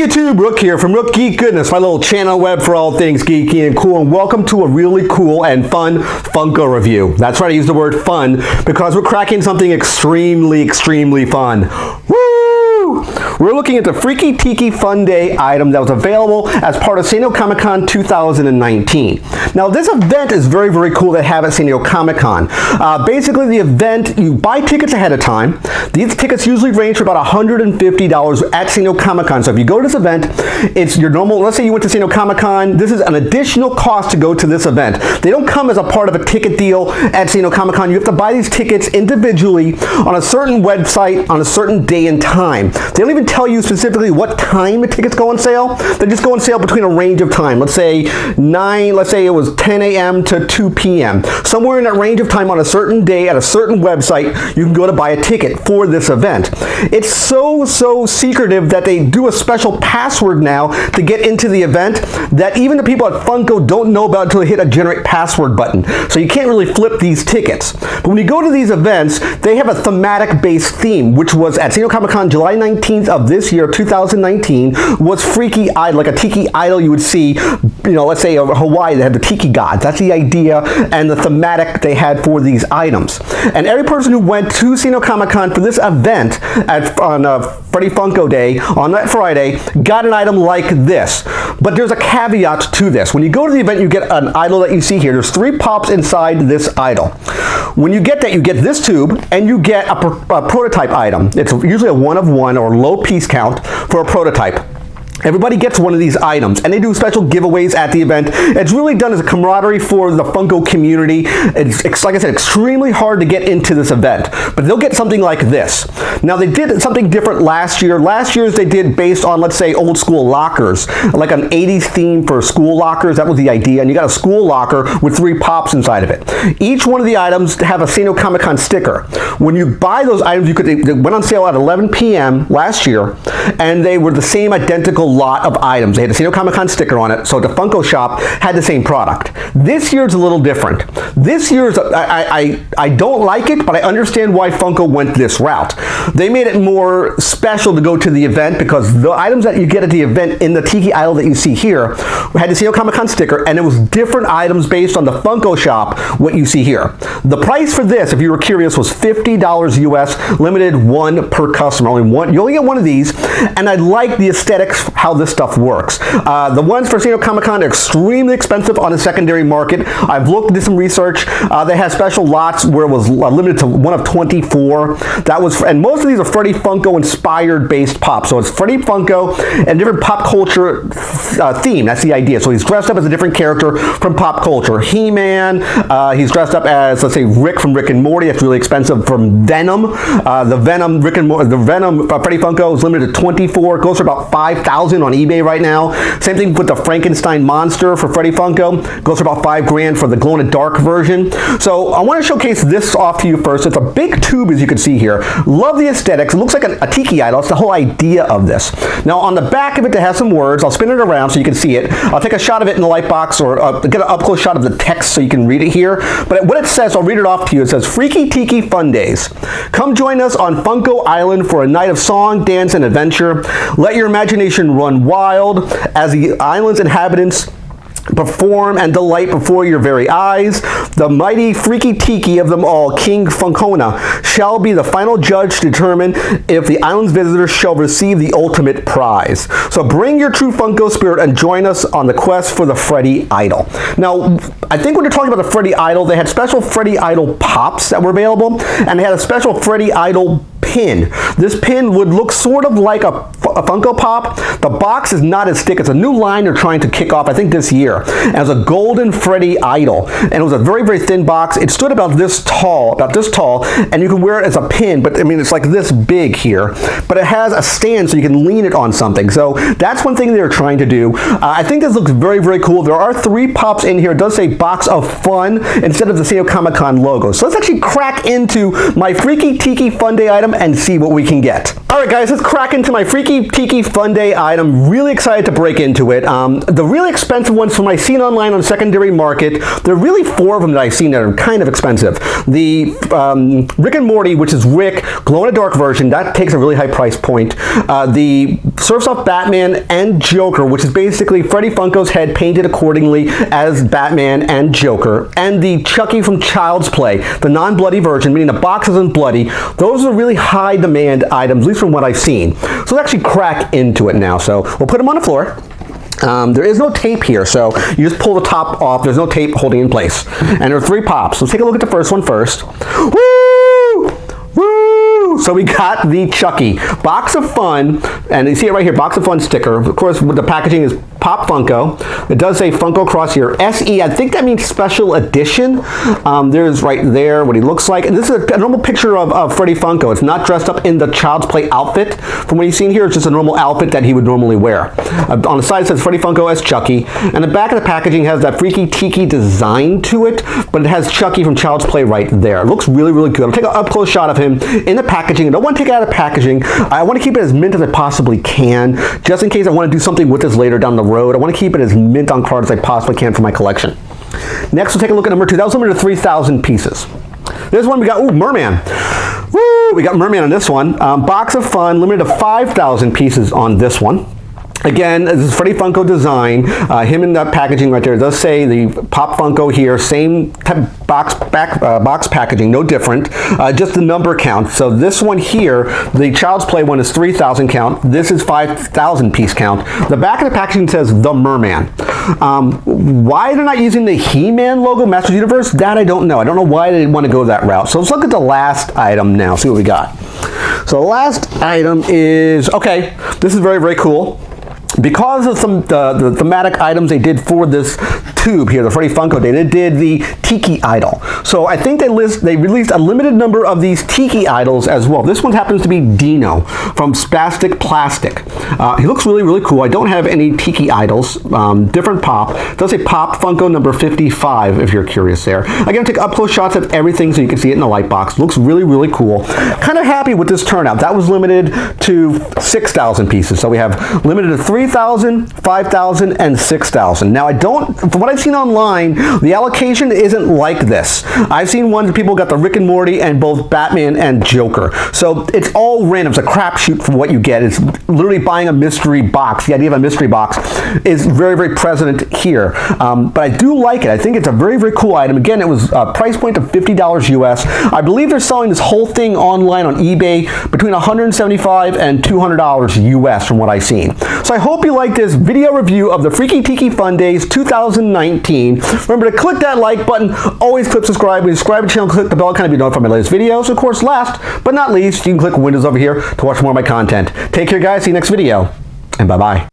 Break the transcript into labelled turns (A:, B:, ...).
A: YouTube, Rook here from Rook Geek Goodness, my little channel web for all things geeky and cool, and welcome to a really cool and fun Funko review. That's right, I use the word fun because we're cracking something extremely fun. Woo! We're looking at the Friki Tiki Funday item that was available as part of San Diego Comic-Con 2019. Now this event is very cool to have at San Diego Comic-Con. Basically the event, you buy tickets ahead of time. These tickets usually range for about $150 at San Diego Comic-Con. So if you go to this event, it's your normal, let's say you went to San Diego Comic-Con, this is an additional cost to go to this event. They don't come as a part of a ticket deal at San Diego Comic-Con. You have to buy these tickets individually on a certain website on a certain day and time. They don't even tell you specifically what time the tickets go on sale. They just go on sale between a range of time. Let's say it was 10 a.m. to 2 p.m. Somewhere in that range of time on a certain day at a certain website, you can go to buy a ticket for this event. It's so secretive that they do a special password now to get into the event that even the people at Funko don't know about until they hit a generate password button. So you can't really flip these tickets. But when you go to these events, they have a thematic based theme, which was at San Diego Comic-Con July 19th of this year, 2019, was Friki Idol, like a Tiki idol you would see, let's say over Hawaii, they have the Tiki gods. That's the idea and the thematic they had for these items. And every person who went to San Diego Comic-Con for this event on Freddie Funko Day, on that Friday, got an item like this. But there's a caveat to this. When you go to the event, you get an idol that you see here. There's 3 pops inside this idol. When you get that, you get this tube, and you get a prototype item. It's usually a 1 of 1 or low piece count for a prototype. Everybody gets one of these items, and they do special giveaways at the event. It's really done as a camaraderie for the Funko community. It's like I said, extremely hard to get into this event, but they'll get something like this. Now they did something different last year. Last year's they did based on, let's say, old school lockers, like an 80s theme for school lockers. That was the idea, and you got a school locker with 3 pops inside of it. Each one of the items have a San Diego Comic-Con sticker. When you buy those items, they went on sale at 11 p.m. last year, and they were the same identical lot of items. They had a San Diego Comic-Con sticker on it, so the Funko Shop had the same product. This year's a little different. This year's, I don't like it, but I understand why Funko went this route. They made it more special to go to the event because the items that you get at the event in the Tiki Idol that you see here had the San Diego Comic-Con sticker, and it was different items based on the Funko Shop, what you see here. The price for this, if you were curious, was $50 US, limited 1 per customer. Only one, you only get one of these, and I like the aesthetics, how this stuff works. The ones for San Diego Comic-Con are extremely expensive on the secondary market. I've looked at some research. They had special lots where it was limited to 1 of 24. And most of these are Freddie Funko inspired based pops. So it's Freddie Funko and different pop culture theme. That's the idea. So he's dressed up as a different character from pop culture. He-Man. He's dressed up as, let's say, Rick from Rick and Morty. That's really expensive. From Venom. The Venom Freddie Funko is limited to 24. It goes for about $5,000 on eBay right now. Same thing with the Frankenstein monster for Freddie Funko. Goes for about $5 grand for the glow-in-the-dark version. So I want to showcase this off to you first. It's a big tube, as you can see here. Love the aesthetics. It looks like a Tiki idol. It's the whole idea of this. Now on the back of it, it has some words. I'll spin it around so you can see it. I'll take a shot of it in the light box, or get an up-close shot of the text so you can read it here. But what it says, I'll read it off to you. It says, Friki Tiki Fundays. Come join us on Funko Island for a night of song, dance, and adventure. Let your imagination run wild as the island's inhabitants perform and delight before your very eyes. The mighty Friki Tiki of them all, King Funkona, shall be the final judge to determine if the island's visitors shall receive the ultimate prize. So bring your true Funko spirit and join us on the quest for the Freddie Idol. Now, I think when you're talking about the Freddie Idol, they had special Freddie Idol pops that were available, and they had a special Freddie Idol pin. This pin would look sort of like a Funko Pop. The box is not as thick. It's a new line they're trying to kick off, I think, this year. And it was a golden Freddie idol. And it was a very thin box. It stood about this tall, and you can wear it as a pin, but I mean, it's like this big here. But it has a stand so you can lean it on something. So that's one thing they're trying to do. I think this looks very cool. There are 3 pops in here. It does say Box of Fun instead of the San Diego Comic-Con logo. So let's actually crack into my Friki Tiki Funday item and see what we can get. Alright guys, let's crack into my Friki Tiki Funday item. Really excited to break into it. The really expensive ones from I've seen online on secondary market, there are really 4 of them that I've seen that are kind of expensive. The Rick and Morty, which is Rick, glow-in-the-dark version, that takes a really high price point. The Surf's Up Batman and Joker, which is basically Freddy Funko's head painted accordingly as Batman and Joker. And the Chucky from Child's Play, the non-bloody version, meaning the box isn't bloody. Those are really high demand items, at least from what I've seen. So let's actually crack into it now. So we'll put them on the floor. There is no tape here, so you just pull the top off. There's no tape holding in place. And there are 3 pops. Let's take a look at the first one first. Woo! Woo! So we got the Chucky Box of Fun, and you see it right here, Box of Fun sticker. Of course, the packaging is Pop Funko. It does say Funko across here. SE, I think that means special edition. There's right there what he looks like. And this is a normal picture of Freddy Funko. It's not dressed up in the Child's Play outfit. From what you've seen here, it's just a normal outfit that he would normally wear. On the side it says Freddy Funko as Chucky. And the back of the packaging has that freaky tiki design to it, but it has Chucky from Child's Play right there. It looks really, really good. I'll take an up-close shot of him in the packaging. I don't want to take it out of packaging. I want to keep it as mint as I possibly can, just in case I want to do something with this later down the road. I want to keep it as mint on card as I possibly can for my collection. Next, we'll take a look at number 2. That was limited to 3,000 pieces. This one we got, ooh, Merman. Woo! We got Merman on this one. Box of Fun, limited to 5,000 pieces on this one. Again, this is Freddy Funko design. Him in that packaging right there. It does say the Pop Funko here. Same type box packaging, no different. Just the number count. So this one here, the Child's Play one is 3,000 count. This is 5,000 piece count. The back of the packaging says The Merman. Why they're not using the He-Man logo, Masters Universe, that I don't know. I don't know why they didn't want to go that route. So let's look at the last item now. See what we got. So the last item is, okay, this is very, very cool. Because of some the thematic items they did for this tube here, the Freddy Funko Day, they did the Tiki Idol. So I think they released a limited number of these Tiki Idols as well. This one happens to be Dino from Spastic Plastic. He looks really, really cool. I don't have any Tiki Idols. Different pop. It does say Pop Funko number 55 if you're curious there. Again, take up close shots of everything so you can see it in the light box. Looks really, really cool. Kind of happy with this turnout. That was limited to 6,000 pieces. So we have limited to 3,000, 5,000, and 6,000. Now from what I've seen online, the allocation isn't like this. I've seen ones where people got the Rick and Morty and both Batman and Joker. So it's all random. It's a crapshoot for what you get. It's literally buying a mystery box. The idea of a mystery box is very, very present here. But I do like it. I think it's a very, very cool item. Again, it was a price point of $50 US. I believe they're selling this whole thing online on eBay between $175 and $200 US from what I've seen. So I hope you like this video review of the Freaky Tiki Fundays 2019. Remember to click that like button. Always click subscribe. When you subscribe to the channel, click the bell icon to be notified of my latest videos. Of course, last but not least, you can click Windows over here to watch more of my content. Take care, guys. See you next video, and bye-bye.